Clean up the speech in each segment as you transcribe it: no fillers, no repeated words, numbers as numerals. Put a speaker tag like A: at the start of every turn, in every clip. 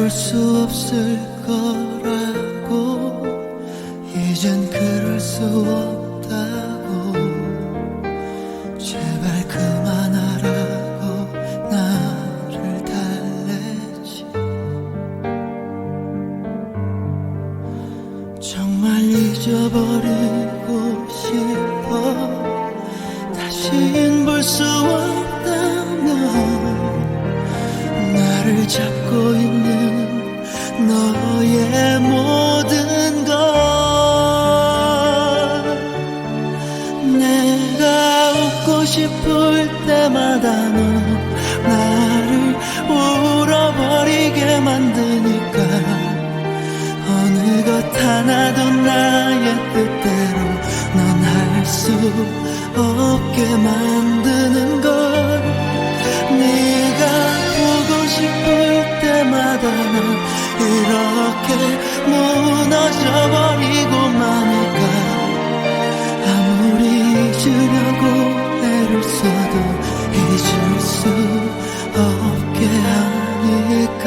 A: 올 수 없을 거라고, 이젠 그럴 수 없다고, 제발 그만하라고 나를 달래지. 정말 잊어버리고 싶어. 다신 볼 수 없다면 나를 잡고 있는 너의 모든 것, 내가 웃고 싶을 때마다 너 나를 울어버리게 만드니까, 어느 것 하나도 나의 뜻대로 넌 할 수 없게 만드는 걸. 네가 보고 싶을 때마다 난 이렇게 무너져버리고 마니까, 아무리 잊으려고 애를 써도 잊을 수 없게 하니까.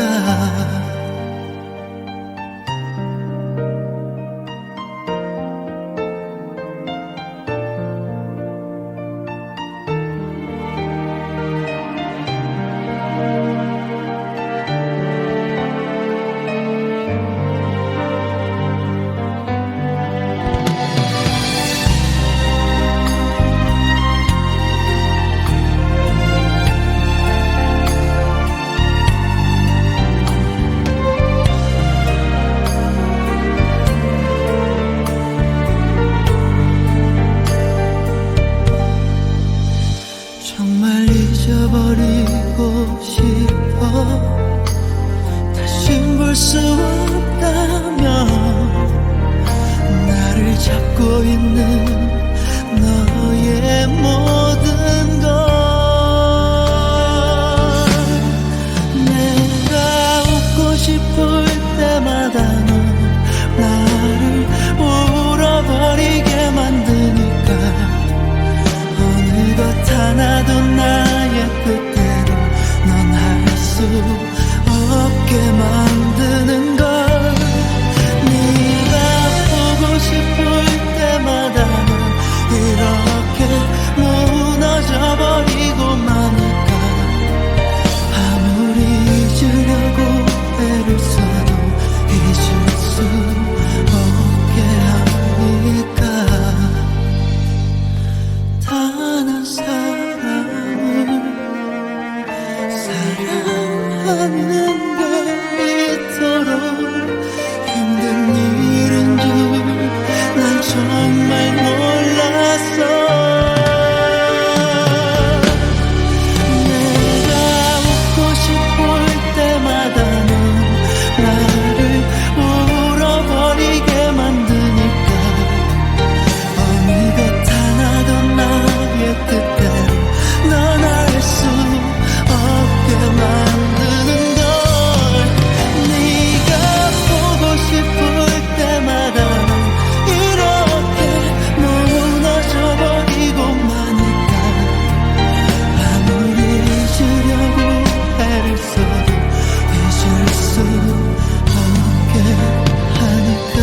A: 정말 잊어버리고 싶어. 다신 볼 수 없다면 나를 잡고 있는 너의 모든 것, 내가 웃고 싶을 때마다 넌 나를 울어버리게 만드니까, 어느 것 하나도 나의 뜻대로 넌 할 수 없게 만드는 걸. 네가 보고 싶을 때마다 넌 이렇게 무너져버리고 마니까, 아무리 잊으려고 애를 써도 잊을 수 없게 하니까. 단 한 사람을 사랑하는 게 이토록 힘든 일인 줄 난 정말 몰랐어. 내가 웃고 싶을 때마다 넌 나를 울어버리게 만드니까, 어느 것 하나도 나의 뜻대로 넌 할 수 없게 만드는 걸. 네가 보고 싶을 때마다 넌 이렇게 무너져버리고 마니까, 아무리 잊으려고 애를 써도 잊을 수 없게 하니까.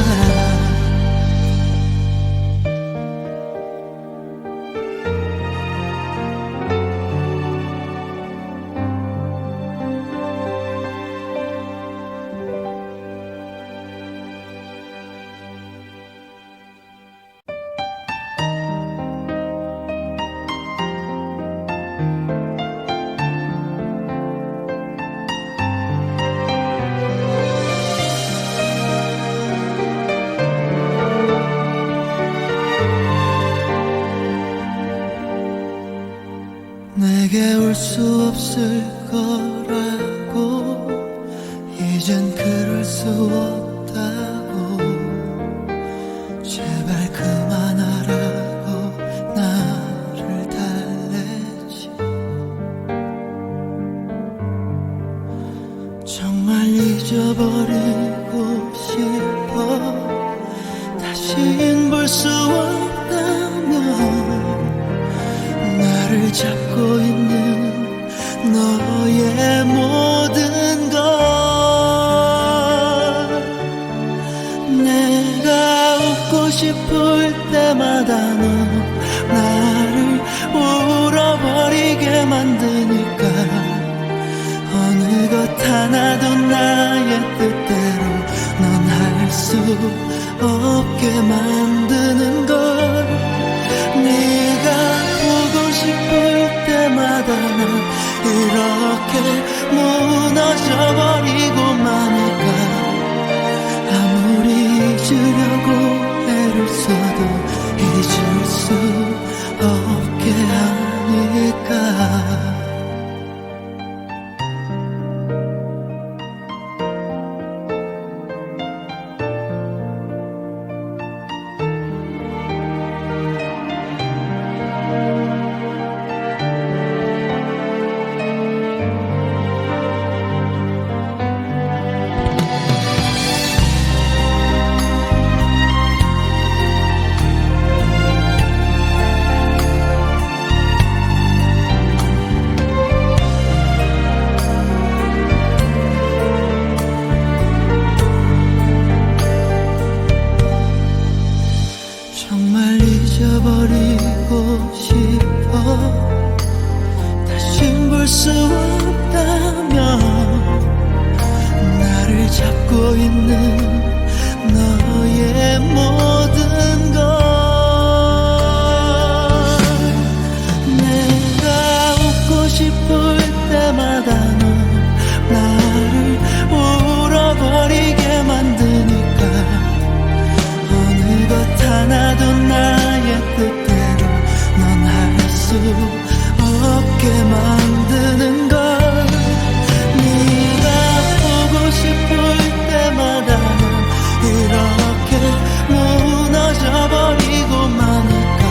A: 내게 올 수 없을 거라고, 이젠 그럴 수 없다고, 제발 그만하라고 나를 달래지. 정말 잊어버리고 싶어. 다신 볼 수 없다면 나를 잡고 있는 너의 모든 것, 하나도 나의 뜻대로 넌 할 수 없게 만드는 걸. 네가 보고 싶을 때마다 난 이렇게 무너져버리고 마니까 아무리 잊으려고 애를 써도 잊을 수 없게 하니까. 정말 잊어버리고 싶어. 다신 볼 수 없다면 나를 잡고 있는 너의 모든 걸. 내가 웃고 싶을 때마다 넌 나를 울어버리게 만드니까 어느 것 하나도 나의 뜻대로 넌 할 수 없게 만드는 걸. 네가 보고 싶을 때마다 넌 이렇게 무너져버리고 마니까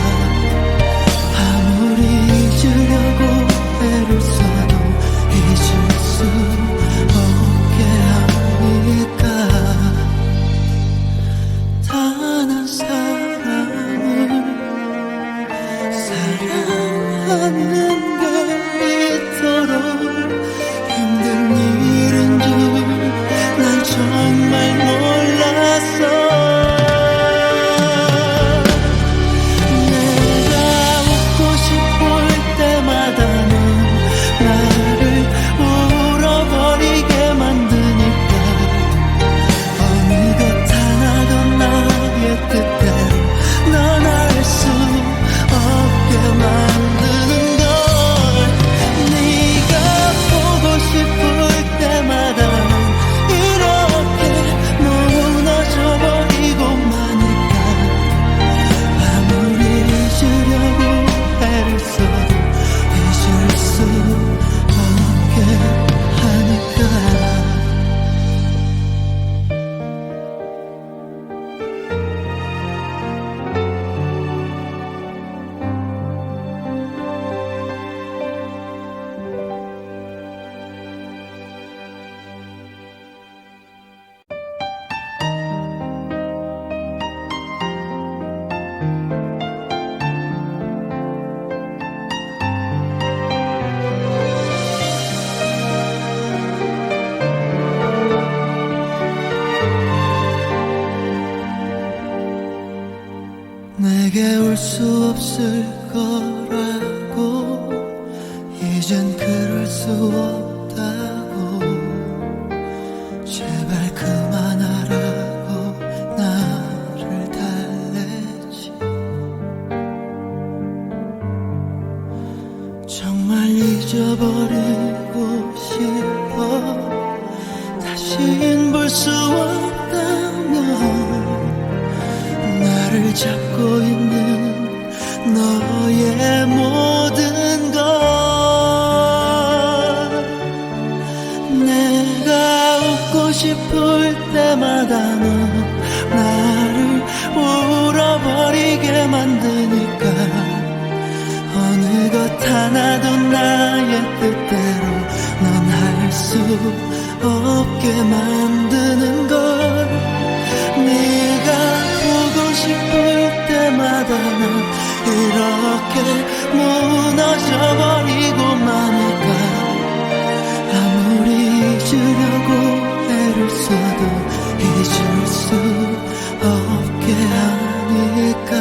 A: 아무리 잊으려고 애를 써도 잊을 수 없게 하니까. 단 한 사람을 사랑하는 게 이토록 힘든 일인 줄 난 정말 몰랐어. 내가 웃고 싶을 때마다 넌 나를 울어버리게 만드니까 어느 것 하나도 나의 뜻대로 넌 알 수 없게 만드는 걸. 네가 보고 싶을 때마다 넌 이렇게 무너져버리고 마니까 아무리 잊으려고 애를 써도 잊을 수 없게 하니까. 내게 올 수 없을 거라고 이젠 그럴 수 없다고 제발 그만하라고 나를 달래지. 정말 잊어버리고 싶어. 다신 볼 수 없다면 나를 잡고 있는 너의 모든 걸. 내가 웃고 싶을 때마다 넌 나를 울어버리게 만드니까 어느 것 하나도 나의 뜻대로 넌 할 수 없게 만드는 걸. 네가 보고 싶을 때마다 난 이렇게 무너져버리고 마니까 아무리 잊으려고 애를 써도 잊을 수 없게 하니까.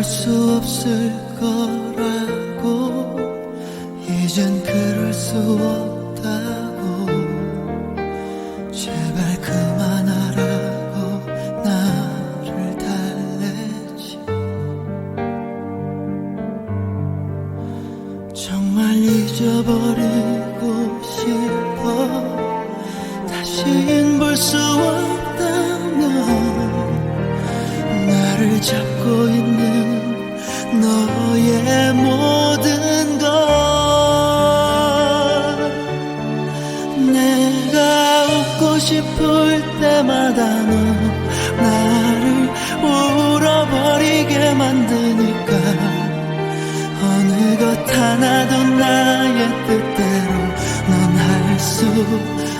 A: 수 없을 거라고 이젠 그럴 수 없다고 제발 그만하라고 나를 달래지 정말 잊어버리고 싶어 다신 볼 수 없다면 나를 잡고 있는 너의 모든 것 내가 웃고 싶을 때마다 너 나를 울어버리게 만드니까 어느 것 하나도 나의 뜻대로 넌 할 수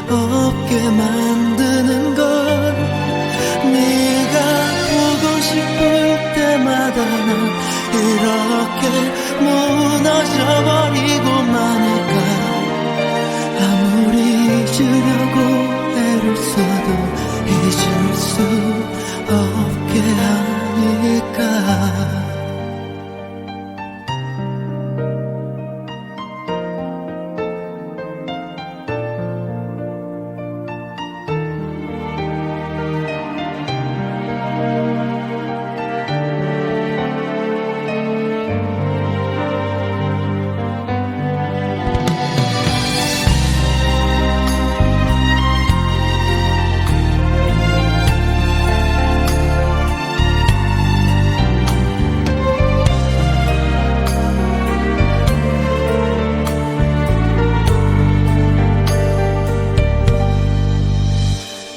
A: 없게 만드는 걸 네가 보고 싶을 때마다 난 이렇게 무너져버리고 마니까 아무리 잊으려고 애를 써도 잊을 수 없게 하니까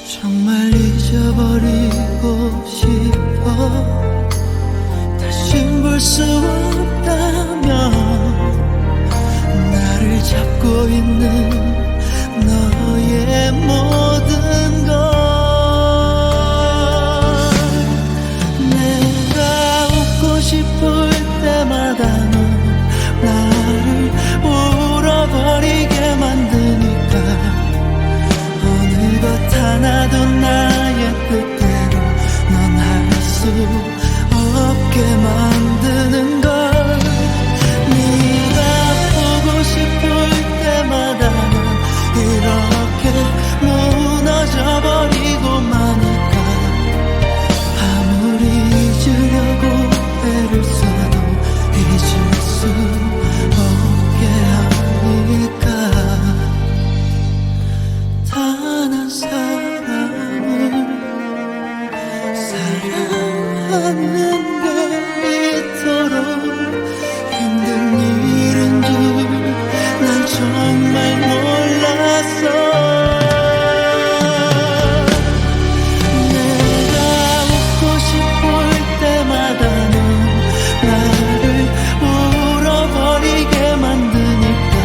A: 정말 잊어버리고 싶어 다신 볼 수 없다면 나를 잡고 있는 너의 모든 것 내가 웃고 싶을 때마다 넌 나를 울어버리게 만드니까 어느 것 하나도 나의 뜻대로 넌 할 수 없게 만드는 걸 네가 보고 싶을 때마다 난 이렇게 무너져버리고 마니까 아무리 잊으려고 애를 써도 잊을 수 없게 하니까 단 한 사람을 사랑하는 게 이토록 힘든 일인 줄 난 정말 몰랐어 내가 웃고 싶을 때마다 넌 나를 울어버리게 만드니까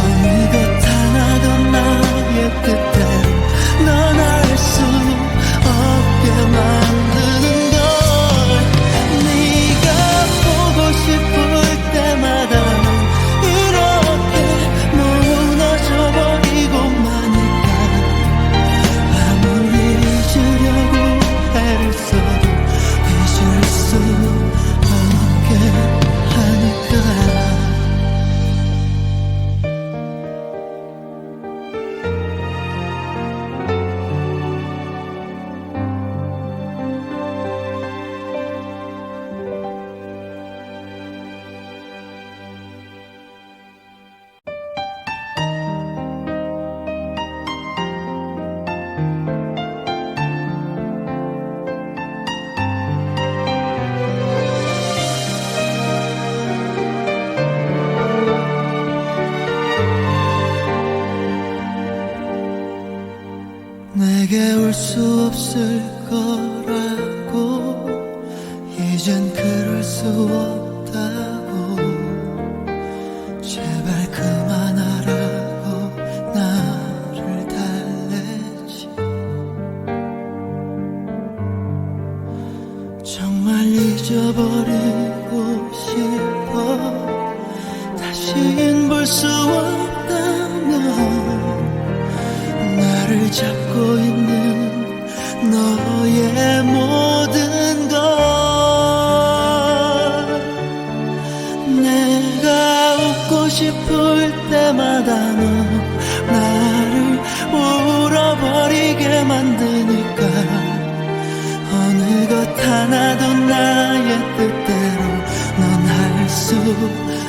A: 어느 것 하나도 나의 뜻대로 넌 알 수 없게 만드는 걸 네가 보고 싶을 때마다 넌 이렇게 무너져버리고 마니까 아무리 잊으려고 애를 써도 잊을 수 없게 하니까 내게 올 수 없을 거라고 이젠 그럴 수 없다고 제발 그만하라고 나를 달래지 정말 잊어버리고 싶어 다신 볼 수 없다면 나를 잡고 있는 너의 모든 것 싶을 때마다 너 나를 울어버리게 만드니까 어느 것 하나도 나의 뜻대로 넌 할 수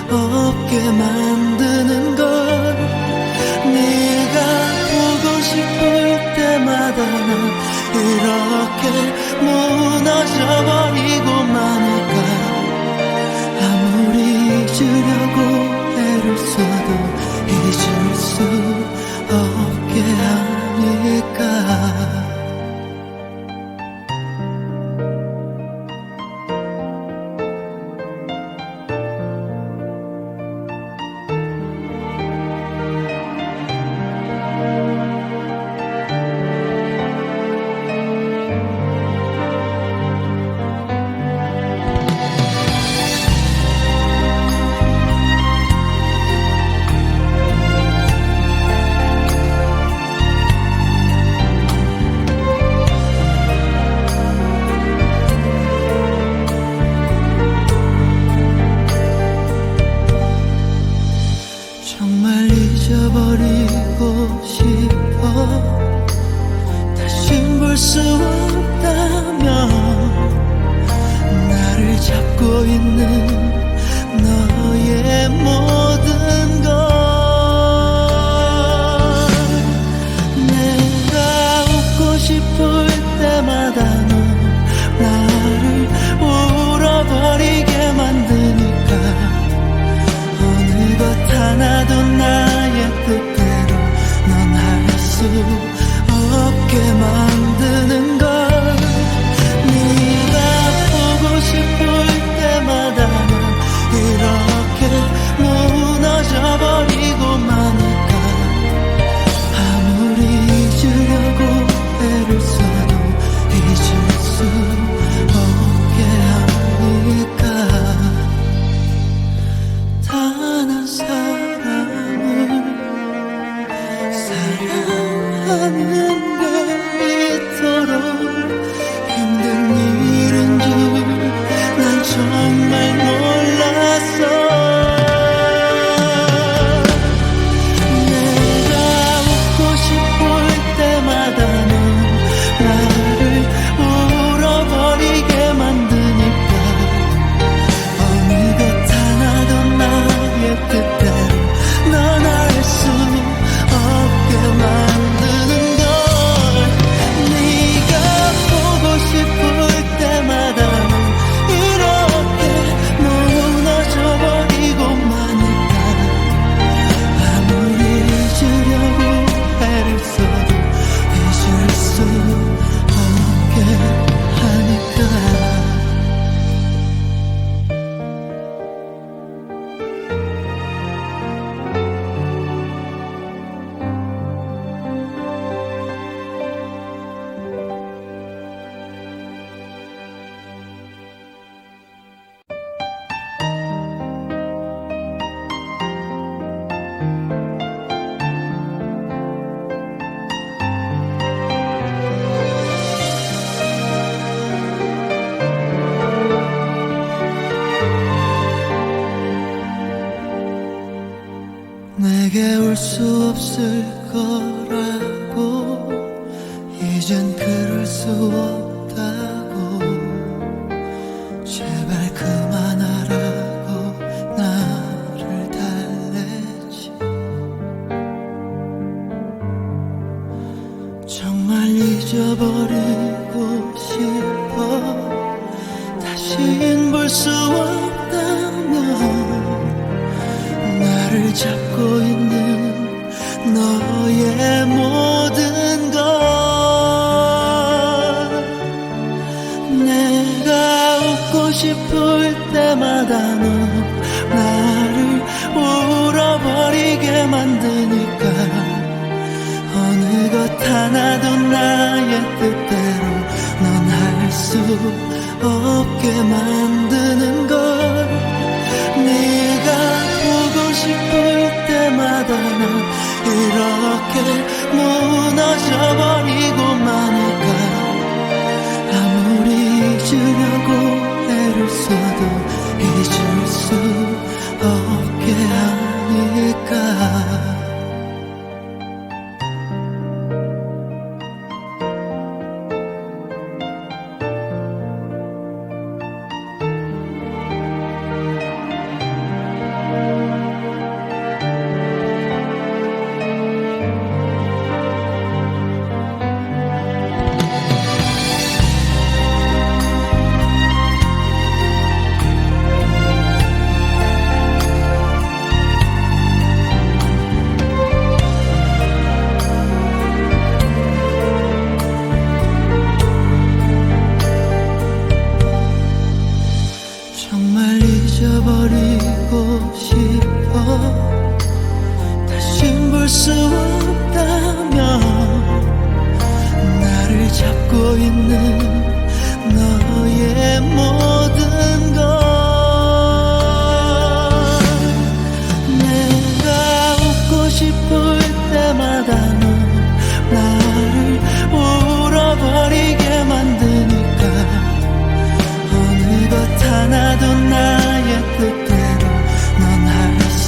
A: 없게 만드는 걸 네가 보고 싶을 때마다 난 이렇게 무너져버리고 마니까 아무리 잊으려고 애를 써도 잊을 수 없게 하니까 정말 잊어버리고 싶어 다신 볼 수 없다면 나를 잡고 있는 너의 모든 것 내가 웃고 싶을 때마다 너 나를 울어버리게 만드니까 어느 것 하나도 나의 뜻대로 넌 할 수 없게 만드는 걸 네가 보고 싶을 때마다 난 이렇게 무너져버리고 마니까 아무리 잊으려고 애를 써도 잊을 수 없게 하니까 단 한 사람을 사랑하는 게 이토록 힘든 일인 줄 난 정말 몰랐어 내가 웃고 싶을 때마다 넌 나를 울어버리게 만드니까 어느 것 하나도 나의 뜻대로 넌 알 수 없게 만드는 걸 네가 보고 싶을 때마다 넌 이렇게 무너져버리고 마니까 아무리 잊으려고 애를 써도 잊을 수 없게 하니까 내게 올 수 없을 거라고 이젠 그럴 수 없다고 제발 그만하라고 나를 달랬지 정말 잊어버리고 싶어 다신 볼 수 없다면 나를 잡고 있는 너의 모든 것 내가 웃고 싶을 때마다 너 나를 울어버리게 만드니까 어느 것 하나도 나의 뜻대로 넌 할 수 없게 만드는 걸 네가 보고 싶을 때마다 난 이렇게 무너져버리고 마니까 아무리 잊으려고 애를 써도 잊을 수 없게 하니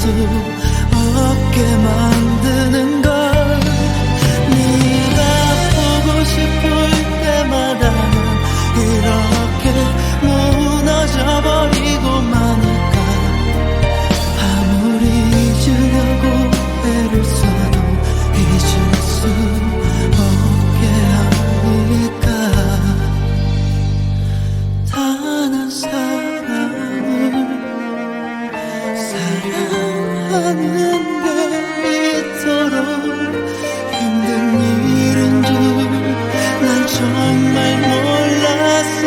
A: 없게 만드는 걸 네가 보고 싶을 때마다 난 이렇게 무너져버리고 마니까 아무리 잊으려고 애를 써도 잊을 수 없게 하니까 단 한 사람을 사랑하는 게 이토록 힘든 일인 줄 난 정말 몰랐어.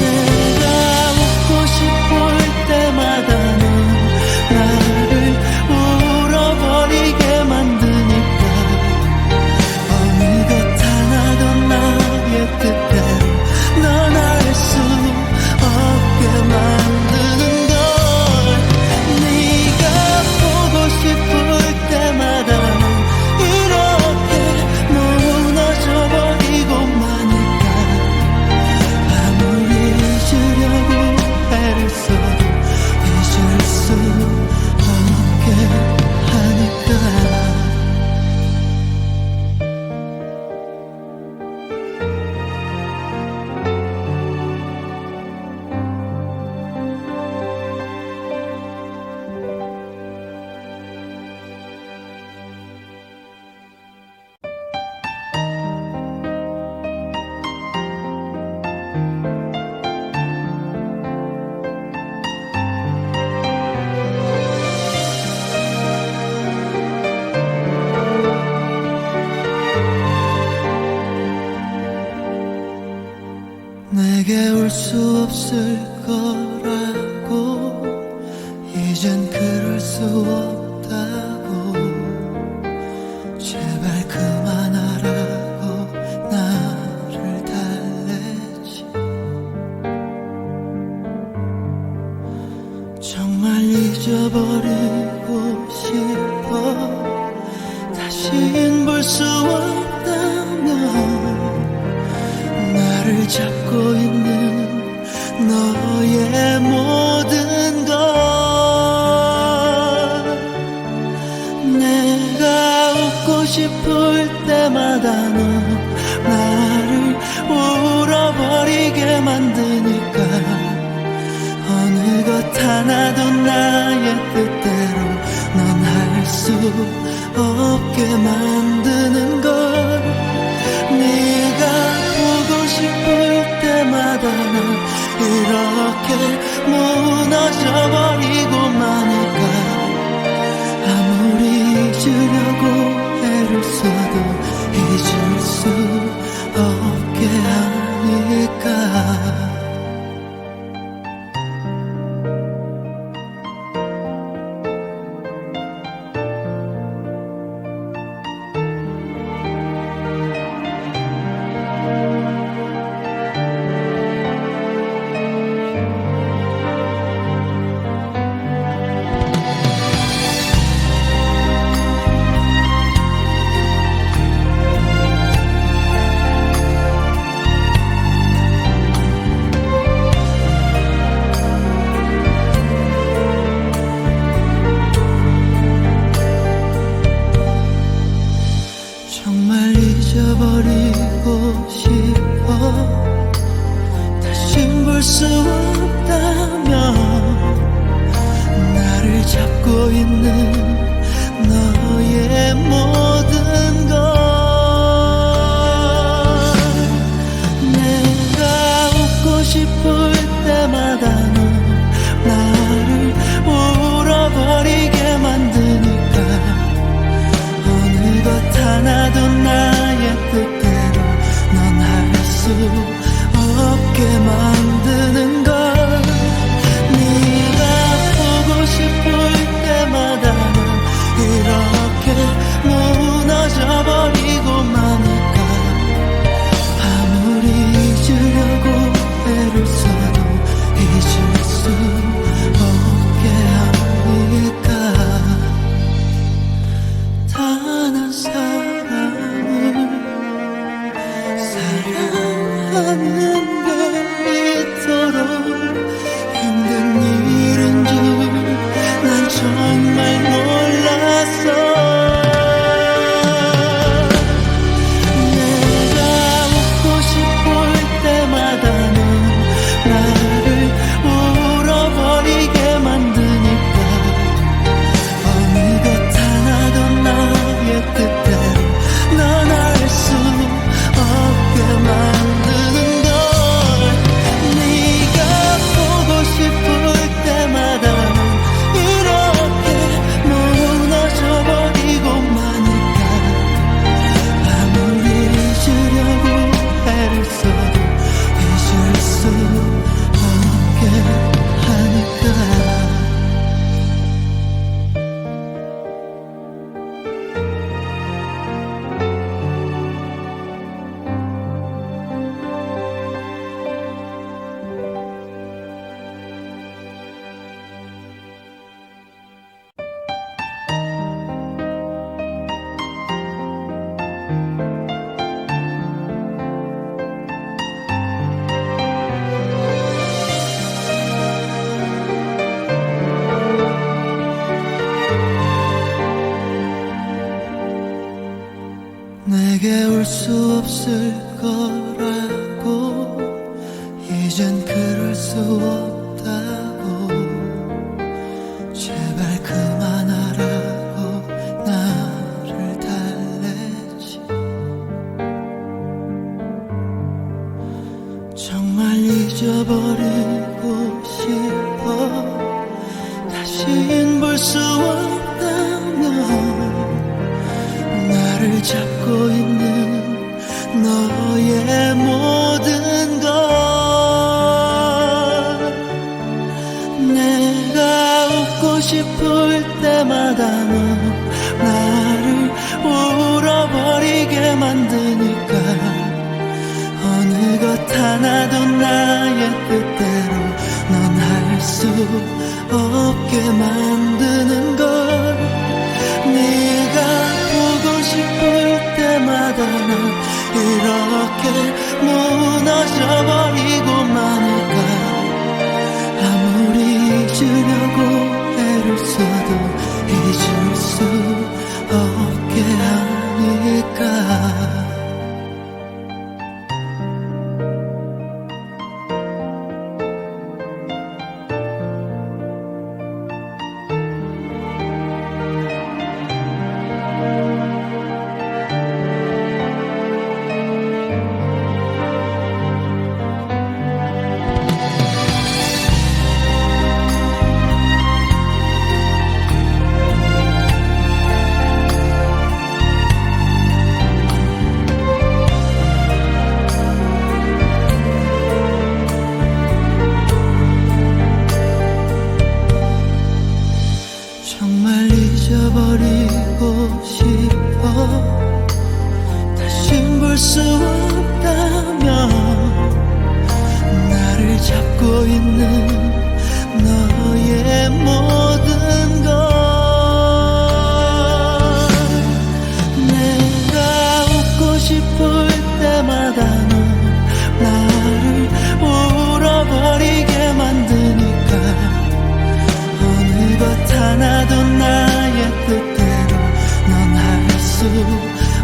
A: 내가 웃고 싶을 때마다 넌 나를 울어버리게 만드니까 어느덧 하나도 나의 뜻대로 넌 알 수 없게 만드는 걸 네가 보고 싶을 때마다 넌 이렇게 무너져버리고 마니까 아무리 잊으려고 애를 써도 잊을 수 없게 하니까 내게 올 수 없을 거라고 이젠 그럴 수 없다고 제발 그만하라고 나를 달랬지. 정말 잊어버리고 싶어 다신 볼 수 없다면 나를 잡고 있는 너의 모든 것 내가 웃고 싶을 때마다 넌 나를 울어버리게 만드니까 어느 것 하나도 나의 뜻대로 넌 할 수 없게 만드는 걸 네가 보고 싶을 때마다 난 이렇게 무너져버리고 마니까 아무리 잊으려고 애를 써도 잊을 수 없게 하니까 정말 잊어버리고 싶어 다신 볼 수 없다면 나를 잡고 있는 너의 모든 것 내가 웃고 싶을 때마다 넌 나를 울어버리게 만드니까 어느 것 하나도 나의 뜻대로 넌 할 수 없게 만드는 걸 네가 보고 싶을 때마다 넌 이렇게 무너져버리고 마니까 아무리 잊으려고 애를 써도 잊을 수 없게 하니까 단 한 사람을 사랑하는 게 이토록 힘든 일 내게 올 수 없을 거라고 이젠 그럴 수 없다고 제발 그만하라고 나를 달래지 정말 잊어버리고 싶어 다신 볼 수 없다면 나를 잡고 있는 너의 모든 것 내가 웃고 싶을 때마다 넌 나를 울어버리게 만드니까 어느 것 하나도 나의 뜻대로 넌 할 수 없게 만드는 걸 네가 보고 싶을 때마다 난 이렇게 무너져버리고 마니까 아무리 잊으려고 애를 써도 잊을 수 없게 하니까 정말 잊어버리고 싶어 다신 볼 수 없다면 나를 잡고 있는 너의 모든 것 내가 웃고 싶을 때마다 넌 나를 울어버리게 만드니까 어느 것 하나도 나의 뜻대로 넌 할 수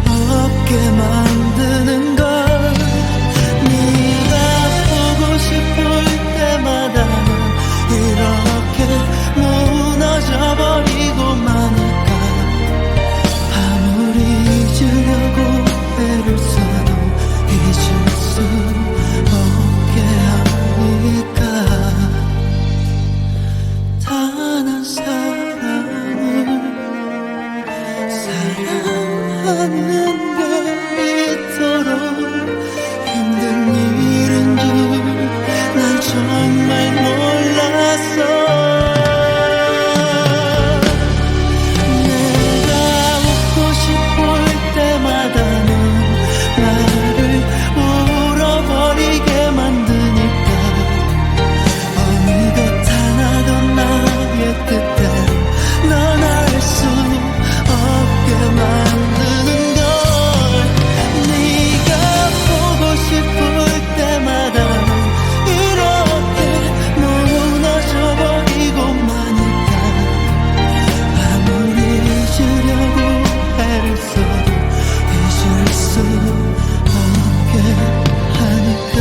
A: 없게 만드는 걸 네가 보고 싶을 때마다 넌 이렇게 무너져버리고 마니까 아무리 잊으려고 애를 써도 잊을 수 없게 하니까 단 사람을 사랑하는 게 이토록 힘든 일인 줄 난 정말 몰랐어 내가 웃고 싶을 때마다 넌 나를 울어버리게 만드니까 어느 것 하나도 나의 뜻대로 넌 알 수 없게 만드는 걸 네가 보고 싶을 때마다 넌 이렇게 무너져버리고 마니까 아무리 잊으려고 애를 써도 잊을 수 없게 하니까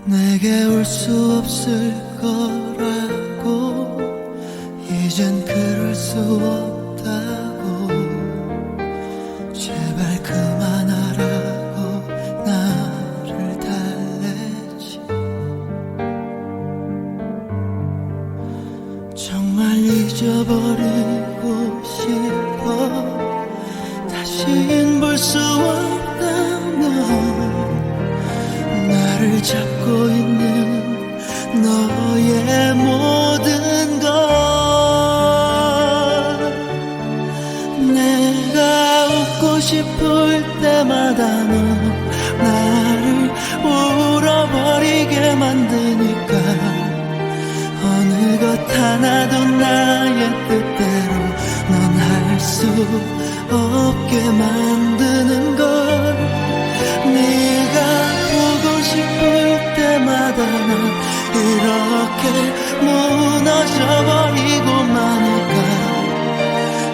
A: 내게 올 수 없을 거라고 이젠 그럴 수 없다고 제발 그만하라고 나를 달래지 정말 잊어버리고 싶어 다신 볼 수 없다면 나를 잡고 있는 너의 모든 것 하나도 나의 뜻대로 넌 할 수 없게 만드는 걸. 네가 보고 싶을 때마다 난 이렇게 무너져버리고 마니까.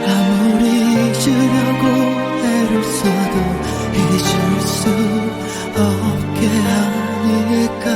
A: 아무리 잊으려고 애를 써도 잊을 수 없게 하니까.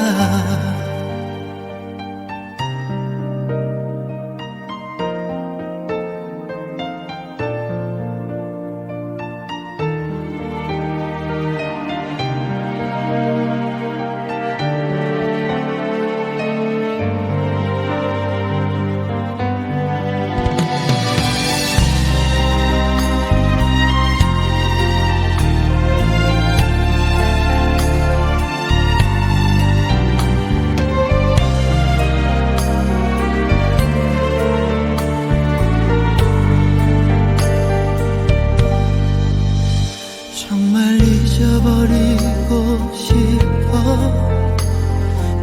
A: 정말 잊어버리고 싶어.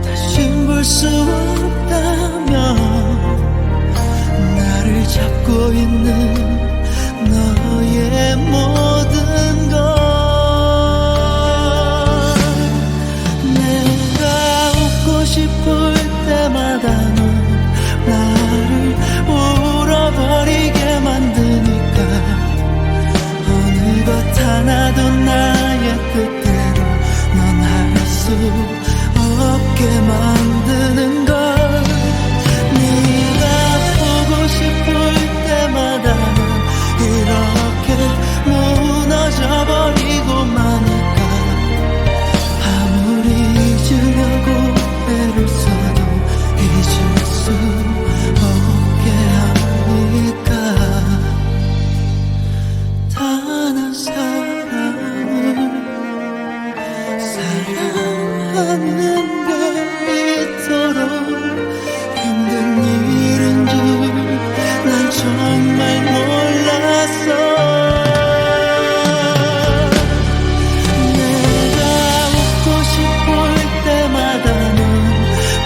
A: 다신 볼 수 없다면 나를 잡고 있는 너의 모든 것. 내가 웃고 싶을 때마다 넌 나를 울어버리게 만드니까. 어느 것 하나도 나의 뜻대로 넌 할 수 없게 만드는 걸. 네가 보고 싶을 때마다 넌 이렇게 무너져버리고 마니까. 아무리 잊으려고 애를 써도 잊을 수 없게 하니까. 단 한 사람을 사랑하는 게 이토록 힘든 일인 줄 난 정말 몰랐어. 내가 웃고 싶을 때마다 넌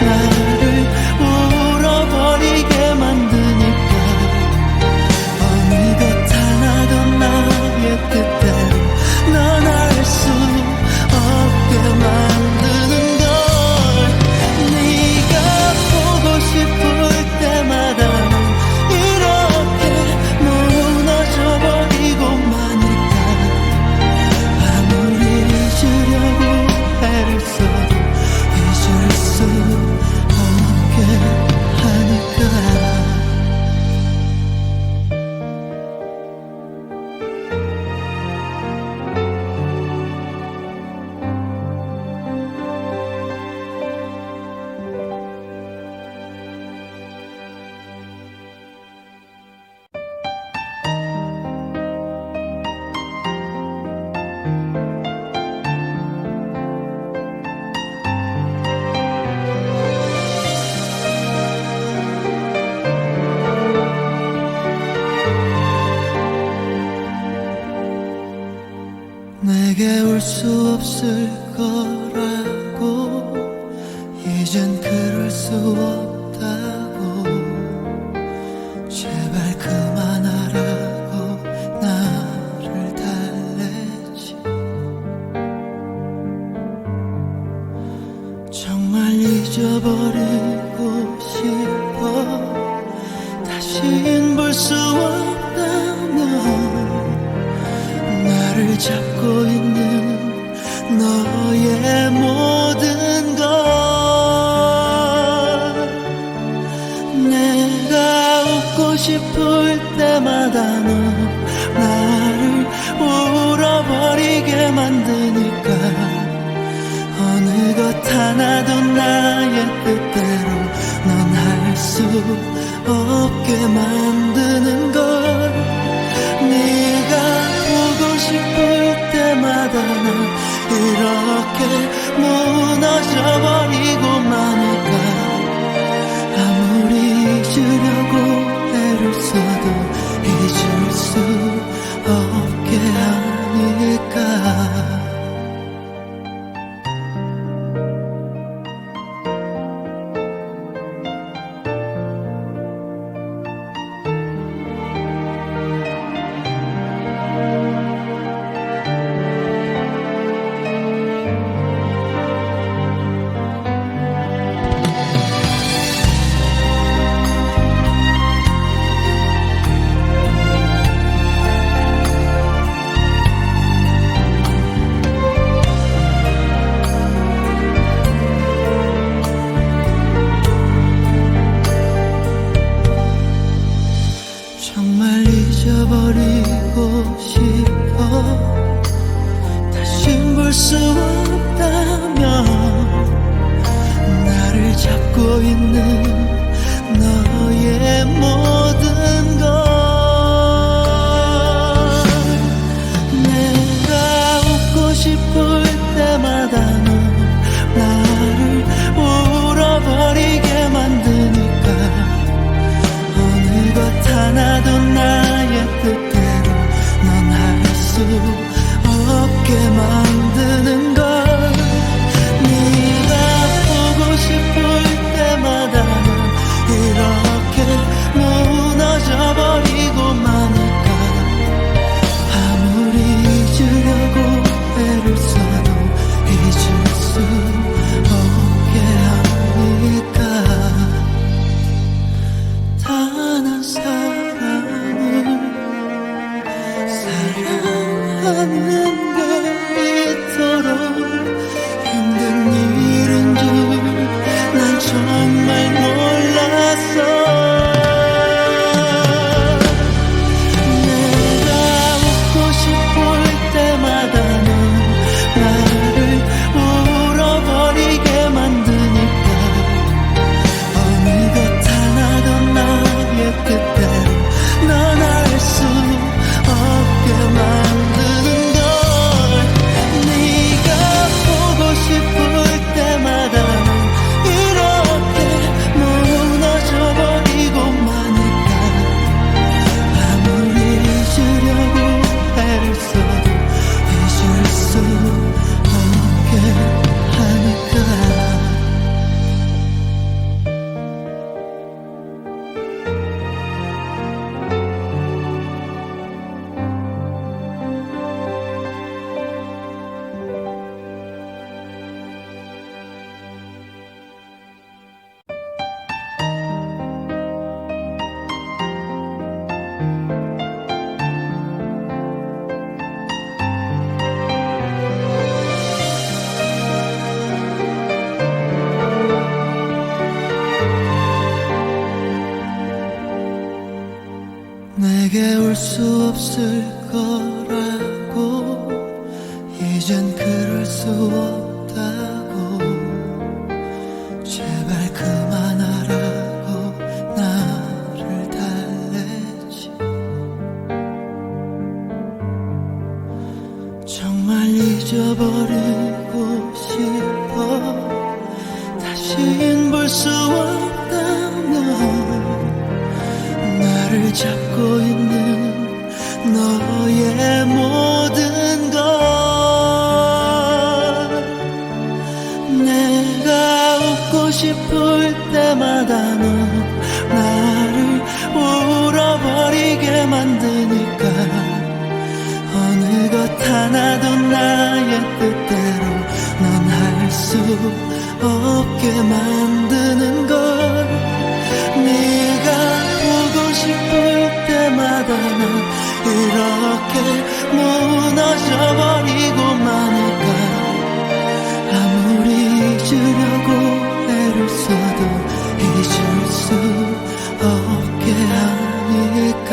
A: 나를 울어버리게 만드니까. 어느 것 하나도 나의 뜻대로 넌 할 수 없게 만드는 걸. 네가 보고 싶을 때마다 넌 이렇게 무너져버리고 마니까. 아무리 잊으려고 애를 써도 잊을 수 없게 하니까. 내게 올 수 없을 거라고 이젠 그럴 수 없다고. 제발 그만하라고 나를 달래지. 정말 잊어버리고 싶어. 다신 볼 수 없다면 나를 잡고 있는 너의 모든 것. 내가 웃고 싶을 때마다 넌 나를 울어버리게 만드니까. 어느 것 하나도 나의 뜻대로 넌 할 수 없게 만드는 걸. 네가 보고 싶을 때마다 난 이렇게 무너져버리고 마니까. 아무리 잊으려고 애를 써도 잊을 수 없게 하니까. 모든 걸 내가 웃고 싶을 때마다 넌 나를 울어버리게 만드니까 어느 것 하나도 나의 뜻대로 넌 할 수 없게 만드는 걸 네가 보고 싶을 때마다 넌 이렇게 무너져버리고 마니까 아무리 잊으려고 애를 써도 잊을 수 없게 하니까 단 한 사람을 사랑하는 게 이토록 힘든 일인 줄 난 정말 몰랐어 내가 웃고 싶을 때마다 넌 나를 울어버리게 만드니까 어느 것 하나도 나의 뜻대로 넌 알 수 없게 만드는 걸 네가 보고 싶을 때마다 넌 이렇게 무너져버리고 마니까 아무리 잊으려고 애를 써도 잊을 수 없게 하니까 내게 올 수 없을 거라고 이젠 그럴 수 없다고 제발 그만하라고 나를 달래지 정말 잊어버리고 싶어 다신 볼 수 없다면 나를 잡고 있는 너의 모든 걸 내가 웃고 싶을 때마다 넌 나를 울어버리게 만드니까 어느 것 하나도 나의 뜻대로 넌 할 수 없게 만드는 걸 네가 보고 싶을 때마다 난 이렇게 무너져버리고 마니까 아무리 잊으려고 애를 써도 잊을 수 없게 하니까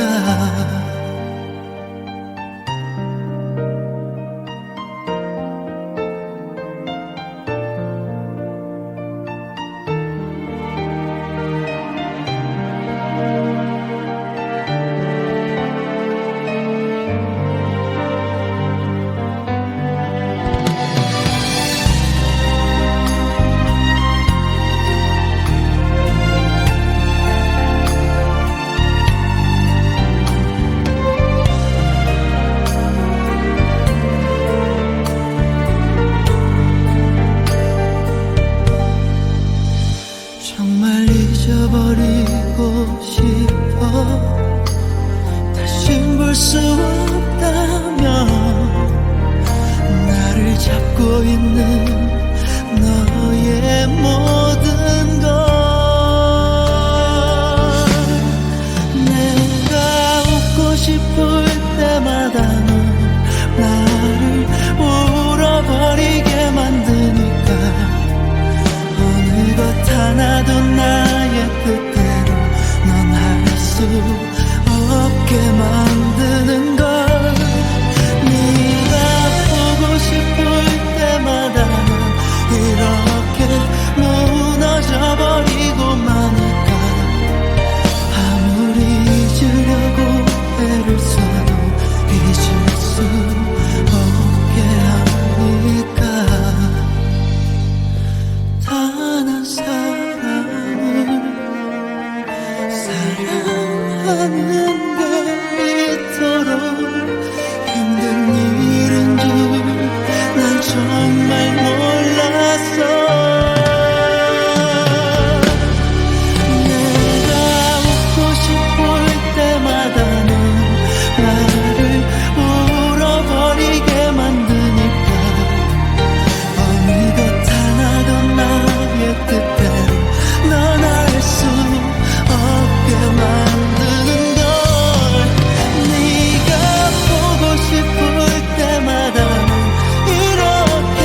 A: 하는 게 이토록 힘든 일인 줄 난 정말 몰랐어. 내가 웃고 싶을 때마다 넌 나를 울어버리게 만드니까 어느덧 하나도 나의 뜻대로 넌 알 수 없게 만드는 걸. 네가 보고 싶을 때마다 넌 이렇게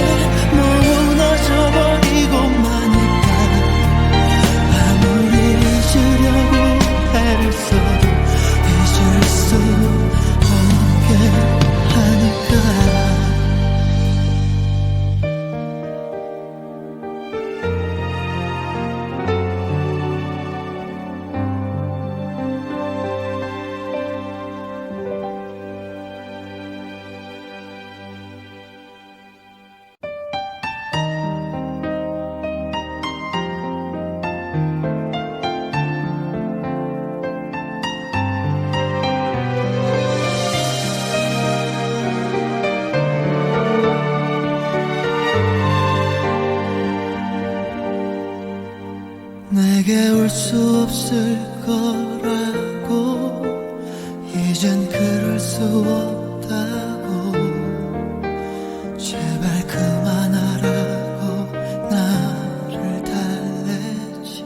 A: 무너져버리고 마니까 아무리 잊으려고 애를 써도 잊을 수 없게 하니까. 내게 올 수 없을 거라고 이젠 그럴 수 없다고 제발 그만하라고 나를 달랬지.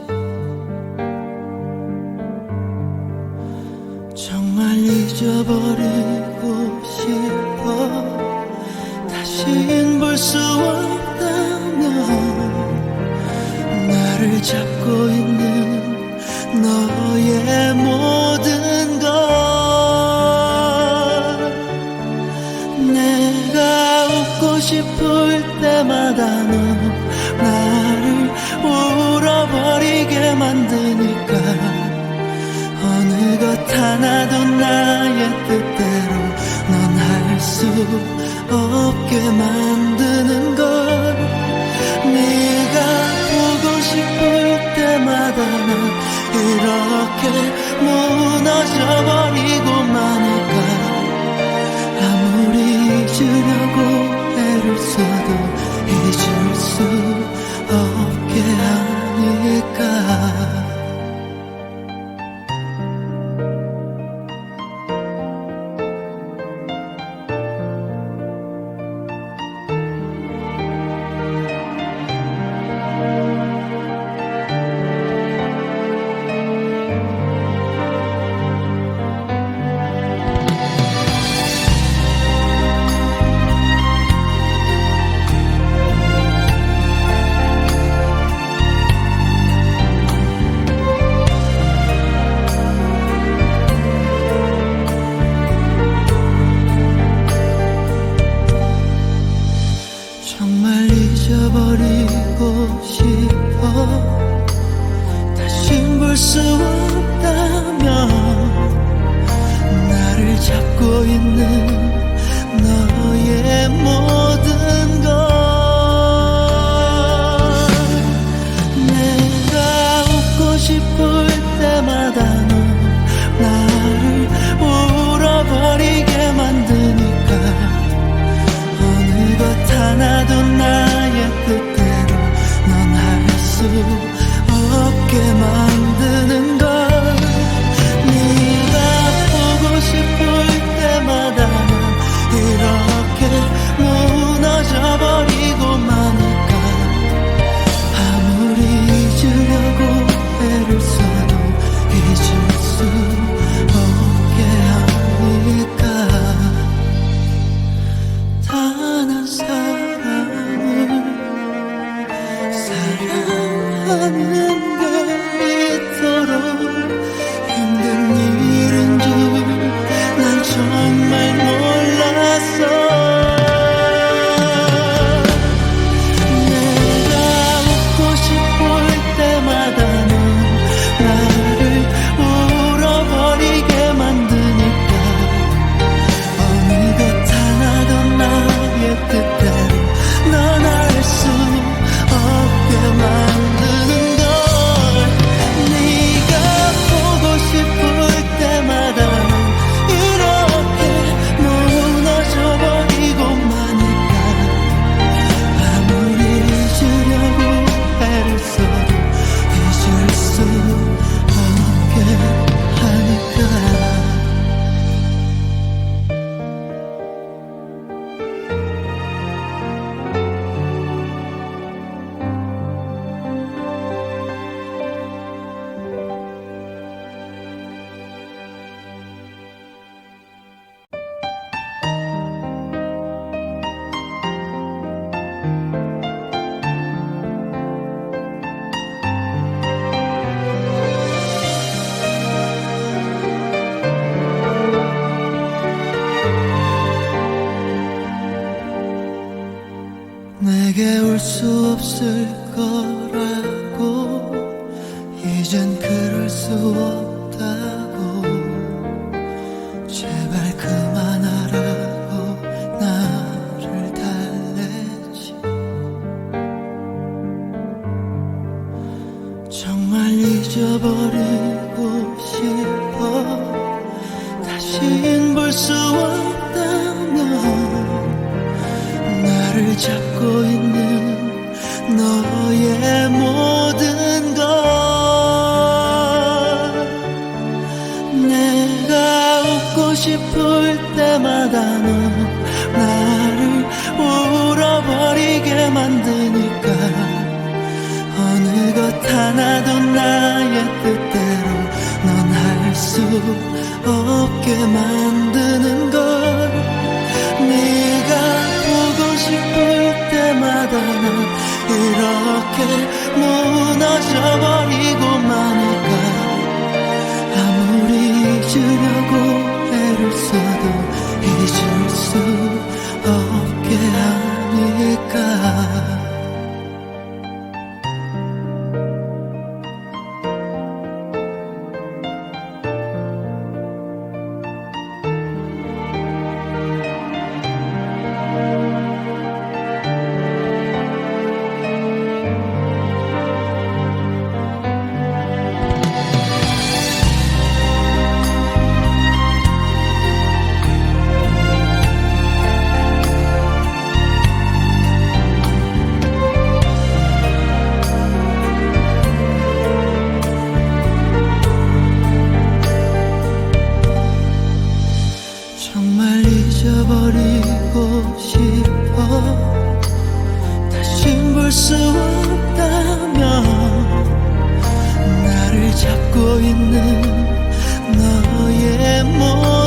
A: 정말 잊어버리고 싶어. 다신 볼 수 없다면 나를 잡고 있는 너의 모든 것. 내가 웃고 싶을 때마다 넌 나를 울어버리게 만드니까 어느덧 하나도 나의 뜻대로 넌 할 수 없게 만드는 걸. 네가 보고 싶을 때마다 난 이렇게 무너져버리고 마니까 아무리 잊으려고 애를 써도 잊을 수 없게 하니까. 정말 잊어버리고 싶어. 다신 볼 수 없다면 나를 잡고 있는 너의 모든 것. 내가 웃고 싶을 때마다 넌 나를 울어버리게 만드니까 어느덧 하나도 나의 뜻대로 넌 할 수 없게 만드는 걸. 네가 보고 싶을 때마다 난 이렇게 무너져버리고 마니까 아무리 잊으려고 애를 써도 잊을 수 없게 하니까. 단 한 사람을 사랑하는 있을 거라고 이젠 그럴 수 없다고 제발 그만하라고 나를 달래지 정말 잊어버리고 싶어 다신 볼 수 없다면 나를 잡고 있는 너의 모든 것 내가 웃고 싶을 때마다 넌 나를 울어버리게 만드니까 어느 것 하나도 나의 뜻대로 넌 할 수 없게 만드는 걸 네가 보고 싶을 때마다 난 이렇게 무너져버리고 마니까 아무리 잊으려고 애를 써도 잊을 수 없게 하니까 정말 잊어버리고 싶어 다신 볼 수 없다면 나를 잡고 있는 너의 몸